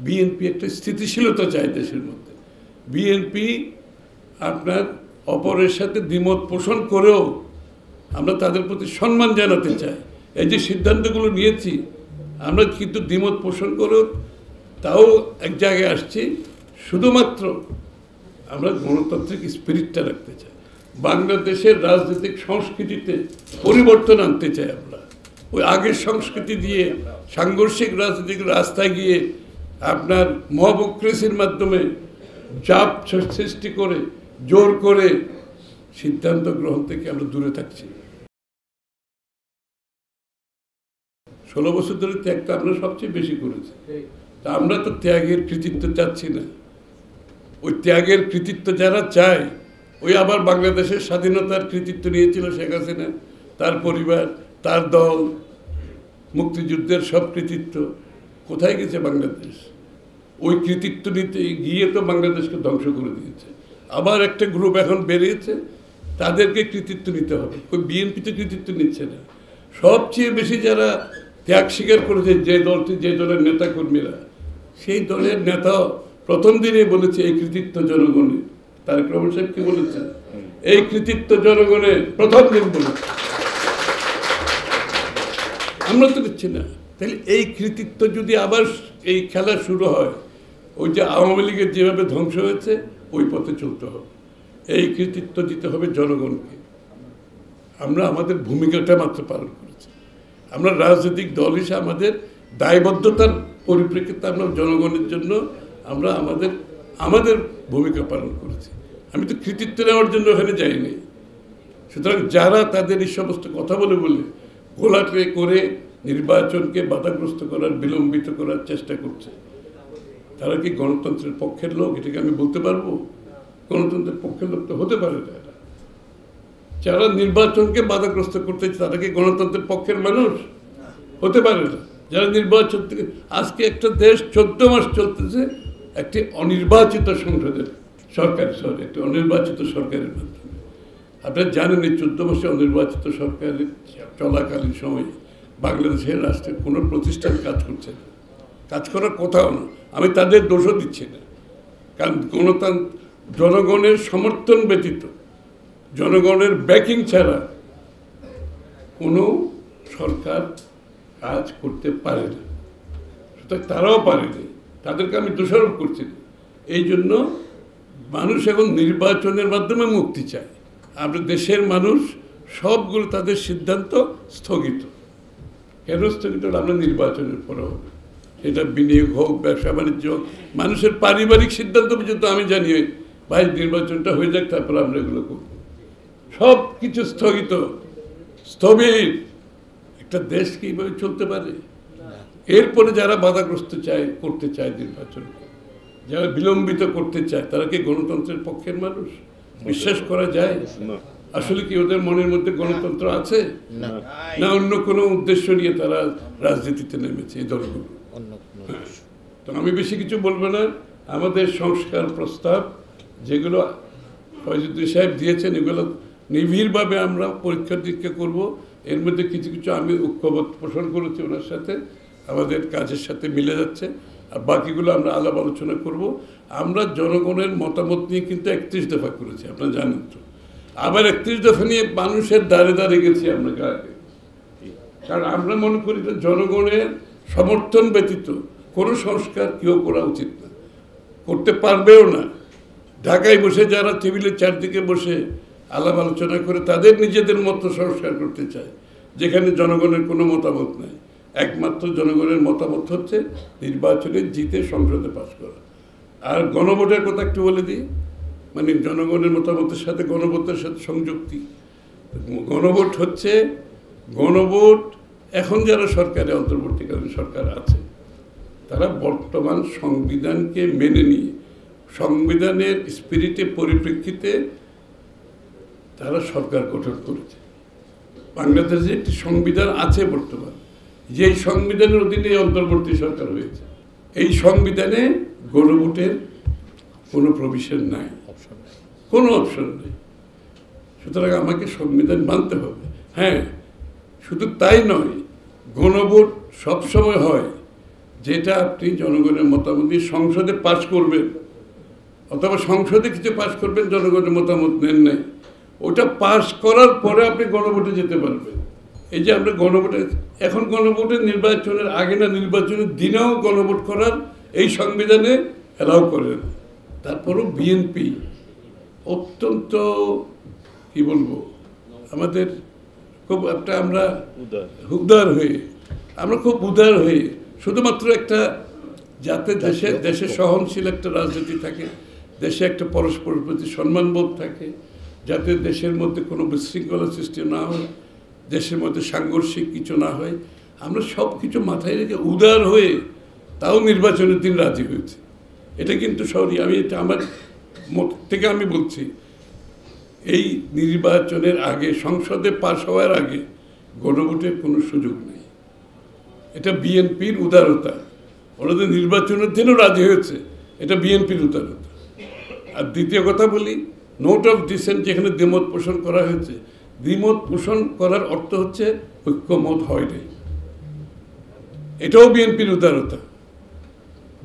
BNP একটা স্থিতিশীলতা চায় দেশের মধ্যে। বিএনপি আপনার অপরের সাথে দ্বিমত পোষণ করেও আমরা তাদের প্রতি সম্মান জানাতে চাই। এই যে সিদ্ধান্তগুলো নিয়েছি আমরা কিন্তু দ্বিমত পোষণ করেও তাও এক জায়গায় আসছি, শুধুমাত্র আমরা গণতান্ত্রিক স্পিরিটটা রাখতে চাই। বাংলাদেশের রাজনৈতিক সংস্কৃতিতে পরিবর্তন আনতে চাই। আমরা ওই আগের সংস্কৃতি দিয়ে সাংঘর্ষিক রাজনৈতিক রাস্তায় গিয়ে আপনার মহাবক্রেসির মাধ্যমে চাপ সৃষ্টি করে জোর করে সিদ্ধান্ত গ্রহণ থেকে আমরা দূরে থাকছি। 16 বছর ধরে ত্যাগটা আমরা সবচেয়ে বেশি করেছি। তা আমরা তো ত্যাগের কৃতিত্ব চাচ্ছি না। ওই ত্যাগের কৃতিত্ব যারা চায়, ওই আবার বাংলাদেশের স্বাধীনতার কৃতিত্ব নিয়েছিল শেখ হাসিনা, তার পরিবার, তার দল, মুক্তিযুদ্ধের সব কৃতিত্ব কোথায় গেছে বাংলাদেশ? ওই কৃতিত্ব নিতে গিয়ে তো বাংলাদেশকে ধ্বংস করে দিয়েছে। আবার একটা গ্রুপ এখন বেরিয়েছে, তাদেরকে কৃতিত্ব নিতে হবে। ওই বিএনপিতে কৃতিত্ব নিচ্ছে না। সবচেয়ে বেশি যারা ত্যাগ স্বীকার করেছে যে দলটি, যে দলের নেতা কর্মীরা, সেই দলের নেতা প্রথম দিনেই বলেছে এই কৃতিত্ব জনগণের। তারেক রহমান সাহেব কি বলেছেন? এই কৃতিত্ব জনগণের, প্রথম দিন বলেছে। আমরা তো দিচ্ছি না। তাহলে এই কৃতিত্ব যদি আবার এই খেলা শুরু হয়, ওই যে আওয়ামী লীগের যেভাবে ধ্বংস হয়েছে ওই পথে চলতে হবে। এই কৃতিত্ব দিতে হবে জনগণকে। আমরা আমাদের ভূমিকাটা মাত্র পালন করেছি। আমরা রাজনৈতিক দল হিসেবে আমাদের দায়বদ্ধতার পরিপ্রেক্ষিতে আমরা জনগণের জন্য আমরা আমাদের ভূমিকা পালন করেছি। আমি তো কৃতিত্ব নেওয়ার জন্য ওখানে যাইনি। সুতরাং যারা তাদের এই সমস্ত কথা বলে ঘোলাটে করে নির্বাচনকে বাধাগ্রস্ত করার, বিলম্বিত করার চেষ্টা করছে, তারা কি গণতন্ত্রের পক্ষের লোক? এটাকে আমি বলতে পারবো? গণতন্ত্রের পক্ষের লোক তো হতে পারে না। যারা নির্বাচনকে বাধাগ্রস্ত করতেছে তারা কি গণতন্ত্রের পক্ষের মানুষ? হতে পারে না। যারা নির্বাচন থেকে, আজকে একটা দেশ 14 মাস চলতেছে একটি অনির্বাচিত সংসদের সরকার, একটি অনির্বাচিত সরকারের মাধ্যমে। আপনারা জানেন এই 14 মাসে অনির্বাচিত সরকারের চলাকালীন সময়ে বাংলাদেশের রাষ্ট্রের কোনো প্রতিষ্ঠান কাজ করছে না, কাজ করার কথাও না। আমি তাদের দোষও দিচ্ছি না, কারণ গণতন্ত্র জনগণের সমর্থন ব্যতীত, জনগণের ব্যাকিং ছাড়া কোনো সরকার কাজ করতে পারে না। সুতরাং তারাও পারেনি, তাদেরকে আমি দোষারোপ করছি না। এই জন্য মানুষ এখন নির্বাচনের মাধ্যমে মুক্তি চায়। আমরা দেশের মানুষ সবগুলো তাদের সিদ্ধান্ত স্থগিত। কেন স্থগিত? আমরা নির্বাচনের পরে হবে, সেটা বিনিয়োগ হোক, ব্যবসা বাণিজ্য হোক, মানুষের পারিবারিক সিদ্ধান্ত পর্যন্ত আমি জানি ভাই নির্বাচনটা হয়ে যাক, তারপর আমরা এগুলো করব। সব কিছু স্থগিত, স্থবির। একটা দেশ কি এইভাবে চলতে পারে? এরপরে যারা বাধাগ্রস্ত করতে চায় নির্বাচনকে, যারা বিলম্বিত করতে চায়, তারা কি গণতন্ত্রের পক্ষের মানুষ? বিশ্বাস করা যায়? আসলে কি ওদের মনের মধ্যে গণতন্ত্র আছে, না অন্য কোনো উদ্দেশ্য নিয়ে তারা রাজনীতিতে নেমেছে এই দলগুলো? তো আমি বেশি কিছু বলবো না। আমাদের সংস্কার প্রস্তাব যেগুলো ফয়জুদ্দিন সাহেব দিয়েছেন, এগুলো নিবিড়ভাবে আমরা পরীক্ষা নিরীক্ষা করবো। এর মধ্যে কিছু কিছু আমি ঐক্যবোধ পোষণ করেছি ওনার সাথে, আমাদের কাজের সাথে মিলে যাচ্ছে। আর বাকিগুলো আমরা আলাপ আলোচনা করব। আমরা জনগণের মতামত নিয়ে কিন্তু 31 দফা করেছি, আপনারা জানেন তো। আবার 31 দফা নিয়ে মানুষের দ্বারে দ্বারে গেছি আমরা আগে, কারণ আমরা মনে করি যে জনগণের সমর্থন ব্যতীত কোনো সংস্কার কেউ করা উচিত না, করতে পারবেও না। ঢাকায় বসে যারা টেবিলের চারদিকে বসে আলাপ আলোচনা করে তাদের নিজেদের মতো সংস্কার করতে চায়, যেখানে জনগণের কোনো মতামত নাই। একমাত্র জনগণের মতামত হচ্ছে নির্বাচনে জিতে সংসদে পাস করা। আর গণভোটের কথা একটু বলে দিই, মানে জনগণের মতামতের সাথে গণভোটের সাথে সংযুক্তি। গণভোট হচ্ছে, গণভোট এখন যারা সরকারে, অন্তর্বর্তীকালীন সরকার আছে, তারা বর্তমান সংবিধানকে মেনে নিয়ে, সংবিধানের স্পিরিটে পরিপ্রেক্ষিতে তারা সরকার গঠন করেছে। বাংলাদেশে একটি সংবিধান আছে বর্তমান, যেই সংবিধানের অধীনে অন্তর্বর্তী সরকার হয়েছে। এই সংবিধানে গণভোটের কোনো প্রভিশন নাই, কোনো অপশন নেই। সুতরাং আমাকে সংবিধান মানতে হবে। হ্যাঁ, শুধু তাই নয়, গণভোট সবসময় হয় যেটা আপনি জনগণের মতামত দিয়ে সংসদে পাশ করবেন অথবা সংসদে কিছু পাশ করবেন, জনগণের মতামত নেন নাই, ওটা পাশ করার পরে আপনি গণভোটে যেতে পারবেন। এই যে আমরা গণভোটে, এখন গণভোটের নির্বাচনের আগে না নির্বাচনের দিনেও গণভোট করার এই সংবিধানে অ্যালাউ করে না। তারপরও বিএনপি অত্যন্ত কি বলবো, আমাদের খুব একটা আমরা খুব উদার হয়ে শুধুমাত্র একটা যাতে দেশে সহনশীল একটা রাজনীতি থাকে, দেশে একটা পরস্পরের প্রতি সম্মানবোধ থাকে, যাতে দেশের মধ্যে কোনো বিশৃঙ্খলা সৃষ্টি না হয়, দেশের মধ্যে সাংঘর্ষিক কিছু না হয়, আমরা সব কিছু মাথায় রেখে উদার হয়ে তাও নির্বাচনের দিন রাজি হয়েছে। এটা কিন্তু আমি এটা আমার মত থেকে আমি বলছি, এই নির্বাচনের আগে সংসদে পাশ হওয়ার আগে গণভোটের কোনো সুযোগ নেই। এটা বিএনপির উদারতা, ওনাদের নির্বাচনের দিনও রাজি হয়েছে, এটা বিএনপির উদারতা। আর দ্বিতীয় কথা বলি, নোট অফ ডিসেন্ট যেখানে দ্বিমত পোষণ করা হয়েছে, দ্বিমত পোষণ করার অর্থ হচ্ছে ঐক্যমত হয় নাই, এটাও বিএনপির উদারতা।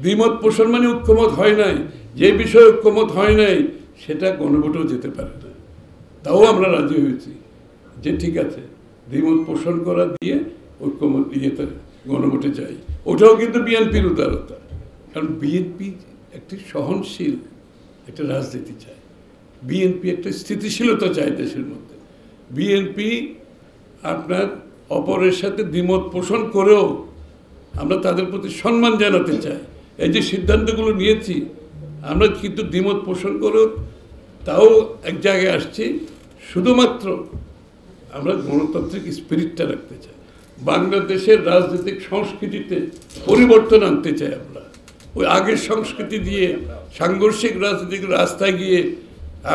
দ্বিমত পোষণ মানে ঐক্যমত হয় নাই, যে বিষয়ে ঐক্যমত হয় নাই সেটা গণভোটেও যেতে পারে না, তাও আমরা রাজি হয়েছি যে ঠিক আছে দ্বিমত পোষণ করা দিয়ে ঐক্যমত ইয়েতে গণভোটে যাই। ওটাও কিন্তু বিএনপির উদারতা, কারণ বিএনপি একটি সহনশীল একটা রাজনীতি চায়, বিএনপি একটা স্থিতিশীলতা চায় দেশের মধ্যে। বিএনপি আপনার অপরের সাথে দ্বিমত পোষণ করেও আমরা তাদের প্রতি সম্মান জানাতে চাই। এই যে সিদ্ধান্তগুলো নিয়েছি আমরা কিন্তু দ্বিমত পোষণ করেও তাও এক জায়গায় আসছি, শুধুমাত্র আমরা গণতান্ত্রিক স্পিরিটটা রাখতে চাই, বাংলাদেশের রাজনৈতিক সংস্কৃতিতে পরিবর্তন আনতে চাই। আমরা ওই আগের সংস্কৃতি দিয়ে সাংঘর্ষিক রাজনৈতিক রাস্তায় গিয়ে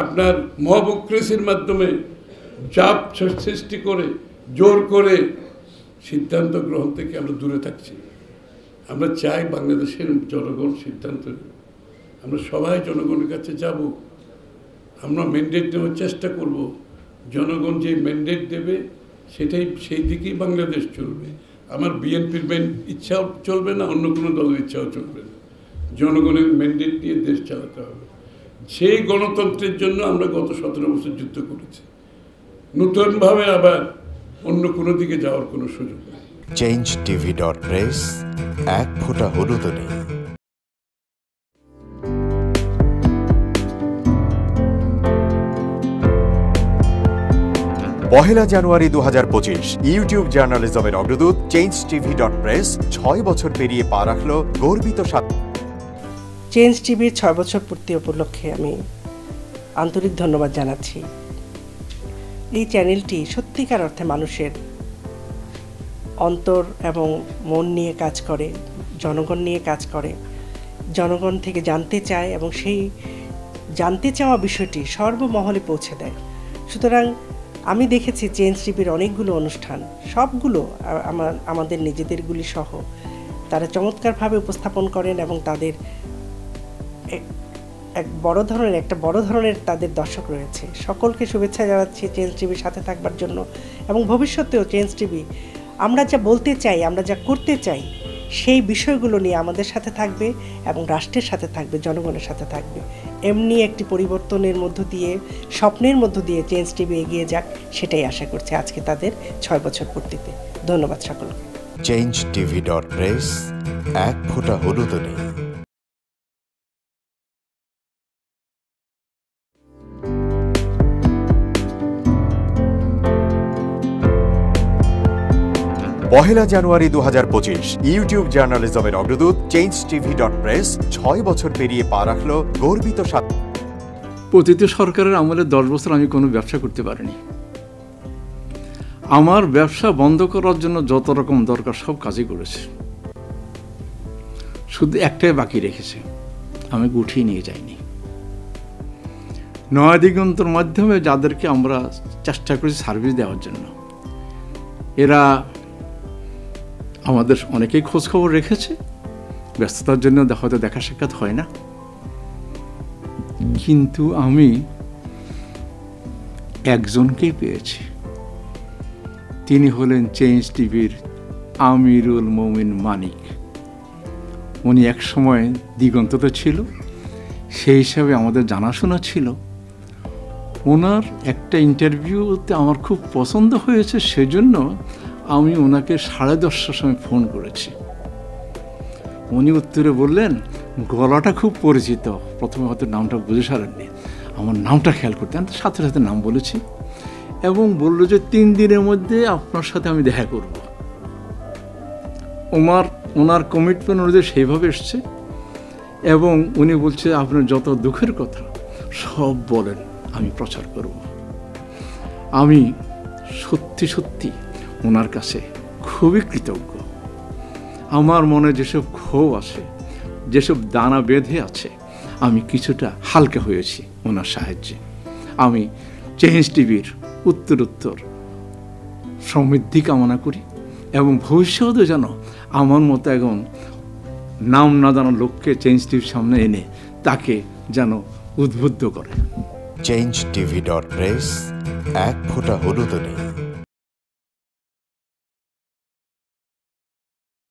আপনার মহাবক্রেসির মাধ্যমে চাপ সৃষ্টি করে জোর করে সিদ্ধান্ত গ্রহণ থেকে আমরা দূরে থাকছি। আমরা চাই বাংলাদেশের জনগণ সিদ্ধান্ত নেবে, আমরা সবাই জনগণের কাছে যাব, আমরা ম্যান্ডেট নেওয়ার চেষ্টা করব, জনগণ যে ম্যান্ডেট দেবে সেটাই সেই দিকেই বাংলাদেশ চলবে। আমার বিএনপির ইচ্ছাও চলবে না, অন্য কোনো দলের ইচ্ছাও চলবে না, জনগণের ম্যান্ডেট নিয়ে দেশ চালাতে হবে। সেই গণতন্ত্রের জন্য আমরা গত 17 বছর যুদ্ধ করেছি, নতুনভাবে আবার অন্য কোনো দিকে যাওয়ার কোনো সুযোগ নেই। changetv.press এক ফোঁটা হলুদও নেই। পহেলা জানুয়ারি 2025 ইউটিউব জার্নালিজমের অগ্রদূত changetv.press 6 বছর পেরিয়ে পা রাখল গর্বিত চেঞ্জ টিভির 6 বছর পূর্তি উপলক্ষে আমি আন্তরিক ধন্যবাদ জানাচ্ছি। এই চ্যানেলটি সত্যিকার অর্থে মানুষের অন্তর এবং মন নিয়ে কাজ করে, জনগণ নিয়ে কাজ করে, জনগণ থেকে জানতে চায় এবং সেই জানতে চাওয়া বিষয়টি সর্বমহলে পৌঁছে দেয়। সুতরাং আমি দেখেছি চেঞ্জ টিভির অনেকগুলো অনুষ্ঠান, সবগুলো আমাদের নিজেদেরগুলি সহ তারা চমৎকারভাবে উপস্থাপন করেন এবং তাদের একটা বড় ধরনের তাদের দর্শক রয়েছে। সকলকে শুভেচ্ছা জানাচ্ছি চেঞ্জ টিভির সাথে থাকবার জন্য, এবং ভবিষ্যতেও চেঞ্জ টিভি আমরা যা বলতে চাই, আমরা যা করতে চাই সেই বিষয়গুলো নিয়ে আমাদের সাথে থাকবে এবং রাষ্ট্রের সাথে থাকবে, জনগণের সাথে থাকবে। এমনি একটি পরিবর্তনের মধ্য দিয়ে, স্বপ্নের মধ্য দিয়ে চেঞ্জ টিভি এগিয়ে যাক, সেটাই আশা করছি আজকে তাদের 6 বছর পূর্তিতে। ধন্যবাদ সকলকে। changetv.press এক ফোঁটা হলুদও নেই। পহেলা জানুয়ারি 2025 ইউটিউব জার্নালিজমের অগ্রদূত changetv.press 6 বছর পেরিয়ে পা রাখল গর্বিত প্রতিটি সরকারের আমলে 10 বছর আমি কোনো ব্যবসা করতে পারিনি। আমার ব্যবসা বন্ধ করার জন্য যত রকম দরকার সব কাজই করেছে, শুধু একটাই বাকি রেখেছে, আমি গুটিয়ে নিয়ে যাইনি। নয়া দিগন্তর মাধ্যমে যাদেরকে আমরা চেষ্টা করেছি সার্ভিস দেওয়ার জন্য, এরা আমাদের অনেকেই খোঁজখবর রেখেছে, ব্যস্ততার জন্য হয়তো দেখা সাক্ষাৎ হয় না, কিন্তু আমি একজনকেই পেয়েছি। তিনি হলেন চেঞ্জ টিভির আমিরুল মোমিন মানিক। উনি এক সময় দিগন্ততে ছিল, সেই হিসাবে আমাদের জানাশোনা ছিল। ওনার একটা ইন্টারভিউতে আমার খুব পছন্দ হয়েছে, সেজন্য আমি ওনাকে 10:30টার সময় ফোন করেছি। উনি উত্তরে বললেন, গলাটা খুব পরিচিত, প্রথমে হয়তো নামটা বুঝে সারেননি, আমার নামটা খেয়াল করতে। আমি সাথে সাথে নাম বলেছি এবং বলল যে 3 দিনের মধ্যে আপনার সাথে আমি দেখা করব। ওনার কমিটমেন্ট অনুযায়ী সেইভাবে এসছে এবং উনি বলছে আপনার যত দুঃখের কথা সব বলেন, আমি প্রচার করব। আমি সত্যি সত্যি ওনার কাছে খুবই কৃতজ্ঞ। আমার মনে যেসব ক্ষোভ আছে, যেসব দানা বেঁধে আছে, আমি কিছুটা হালকা হয়েছি ওনার সাহায্যে। আমি চেঞ্জ টিভির উত্তরোত্তর সমৃদ্ধি কামনা করি এবং ভবিষ্যতে যেন আমার মতো এখন নাম না জানা লোককে চেঞ্জ টিভির সামনে এনে তাকে যেন উদ্বুদ্ধ করে। changeTV.press, এক ফোঁটা হলুদ নেই।